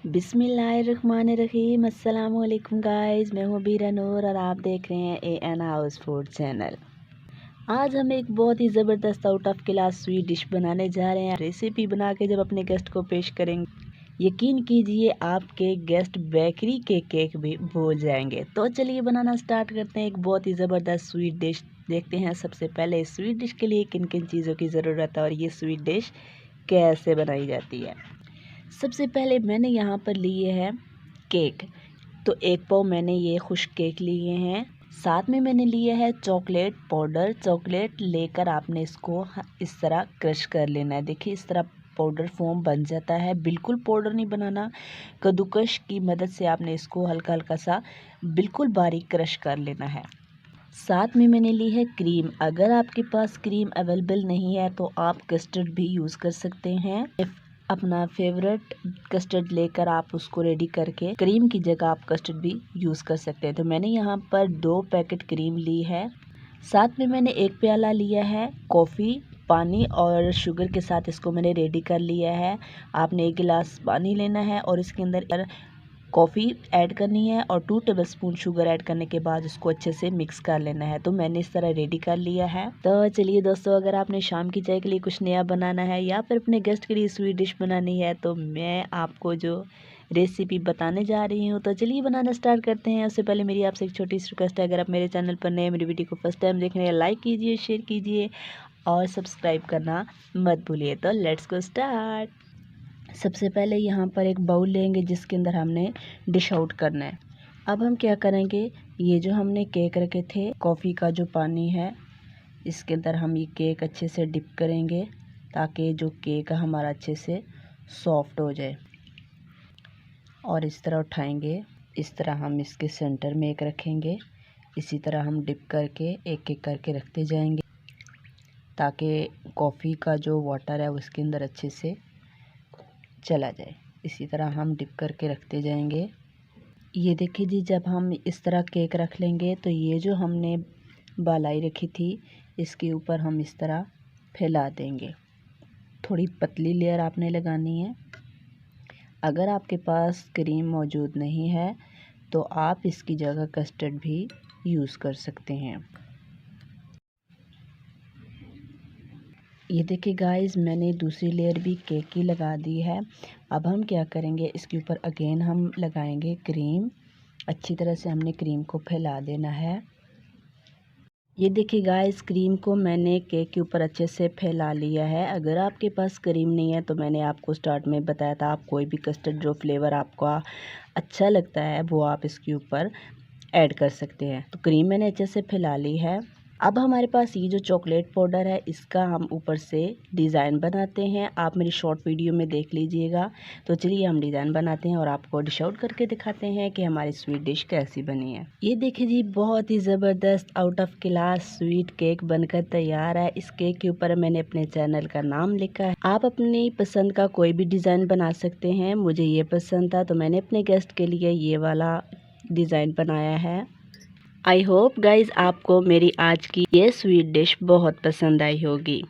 बिस्मिल्लाहिर्रहमानिर्रहीम। अस्सलाम वालेकुम गाइस, मैं हूँ बीरा नूर और आप देख रहे हैं एन हाउस फूड चैनल। आज हम एक बहुत ही ज़बरदस्त out of class sweet dish बनाने जा रहे हैं। रेसिपी बना के जब अपने गेस्ट को पेश करेंगे, यकीन कीजिए आपके गेस्ट बेकरी के केक भी भूल जाएंगे। तो चलिए बनाना स्टार्ट करते हैं एक बहुत ही ज़बरदस्त स्वीट डिश। देखते हैं सबसे पहले इस स्वीट डिश के लिए किन किन चीज़ों की ज़रूरत है और ये स्वीट डिश कैसे बनाई जाती है। सबसे पहले मैंने यहाँ पर लिए हैं केक। तो 1 पाव मैंने ये खुश्क केक लिए हैं। साथ में मैंने लिए है चॉकलेट पाउडर। चॉकलेट लेकर आपने इसको इस तरह क्रश कर लेना है। देखिए इस तरह पाउडर फॉर्म बन जाता है। बिल्कुल पाउडर नहीं बनाना, कद्दूकस की मदद से आपने इसको हल्का हल्का सा बिल्कुल बारीक क्रश कर लेना है। साथ में मैंने ली है क्रीम। अगर आपके पास क्रीम अवेलेबल नहीं है तो आप कस्टर्ड भी यूज़ कर सकते हैं। अपना फेवरेट कस्टर्ड लेकर आप उसको रेडी करके क्रीम की जगह आप कस्टर्ड भी यूज़ कर सकते हैं। तो मैंने यहाँ पर 2 पैकेट क्रीम ली है। साथ में मैंने 1 प्याला लिया है कॉफ़ी, पानी और शुगर के साथ इसको मैंने रेडी कर लिया है। आपने 1 गिलास पानी लेना है और इसके अंदर कॉफ़ी ऐड करनी है और 2 टेबलस्पून शुगर ऐड करने के बाद उसको अच्छे से मिक्स कर लेना है। तो मैंने इस तरह रेडी कर लिया है। तो चलिए दोस्तों, अगर आपने शाम की चाय के लिए कुछ नया बनाना है या फिर अपने गेस्ट के लिए स्वीट डिश बनानी है तो मैं आपको जो रेसिपी बताने जा रही हूँ, तो चलिए बनाना स्टार्ट करते हैं। उससे पहले मेरी आपसे एक छोटी सी रिक्वेस्ट है, अगर आप मेरे चैनल पर नए मेरी वीडियो को फर्स्ट टाइम देख रहे हैं, लाइक कीजिए, शेयर कीजिए और सब्सक्राइब करना मत भूलिए। तो लेट्स गो स्टार्ट। सबसे पहले यहाँ पर एक बाउल लेंगे जिसके अंदर हमने डिश आउट करना है। अब हम क्या करेंगे, ये जो हमने केक रखे थे, कॉफ़ी का जो पानी है, इसके अंदर हम ये केक अच्छे से डिप करेंगे ताकि जो केक है हमारा अच्छे से सॉफ्ट हो जाए। और इस तरह उठाएंगे, इस तरह हम इसके सेंटर में एक रखेंगे। इसी तरह हम डिप करके एक एक करके रखते जाएंगे ताकि कॉफ़ी का जो वाटर है उसके अंदर अच्छे से चला जाए। इसी तरह हम डिप करके रखते जाएंगे। ये देखिए जी, जब हम इस तरह केक रख लेंगे तो ये जो हमने बालाई रखी थी इसके ऊपर हम इस तरह फैला देंगे। थोड़ी पतली लेयर आपने लगानी है। अगर आपके पास क्रीम मौजूद नहीं है तो आप इसकी जगह कस्टर्ड भी यूज़ कर सकते हैं। ये देखिए गाइस, मैंने दूसरी लेयर भी केक की लगा दी है। अब हम क्या करेंगे, इसके ऊपर अगेन हम लगाएंगे क्रीम। अच्छी तरह से हमने क्रीम को फैला देना है। ये देखिए गाइस, क्रीम को मैंने केक के ऊपर अच्छे से फैला लिया है। अगर आपके पास क्रीम नहीं है तो मैंने आपको स्टार्ट में बताया था, आप कोई भी कस्टर्ड जो फ्लेवर आपका अच्छा लगता है वो आप इसके ऊपर ऐड कर सकते हैं। तो क्रीम मैंने अच्छे से फैला ली है। अब हमारे पास ये जो चॉकलेट पाउडर है इसका हम ऊपर से डिज़ाइन बनाते हैं। आप मेरी शॉर्ट वीडियो में देख लीजिएगा। तो चलिए हम डिज़ाइन बनाते हैं और आपको डिश आउट करके दिखाते हैं कि हमारी स्वीट डिश कैसी बनी है। ये देखिए जी, बहुत ही ज़बरदस्त out of class sweet cake बनकर तैयार है। इस केक के ऊपर मैंने अपने चैनल का नाम लिखा है। आप अपनी पसंद का कोई भी डिज़ाइन बना सकते हैं। मुझे ये पसंद था तो मैंने अपने गेस्ट के लिए ये वाला डिज़ाइन बनाया है। आई होप गाइज आपको मेरी आज की ये स्वीट डिश बहुत पसंद आई होगी।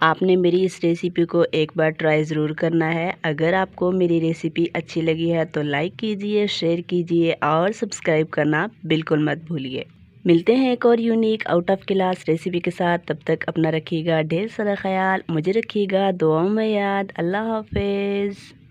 आपने मेरी इस रेसिपी को एक बार ट्राई ज़रूर करना है। अगर आपको मेरी रेसिपी अच्छी लगी है तो लाइक कीजिए, शेयर कीजिए और सब्सक्राइब करना बिल्कुल मत भूलिए। मिलते हैं एक और unique out of class recipe के साथ। तब तक अपना रखिएगा ढेर सारा ख्याल, मुझे रखिएगा दुआओं में याद। अल्लाह हाफिज़।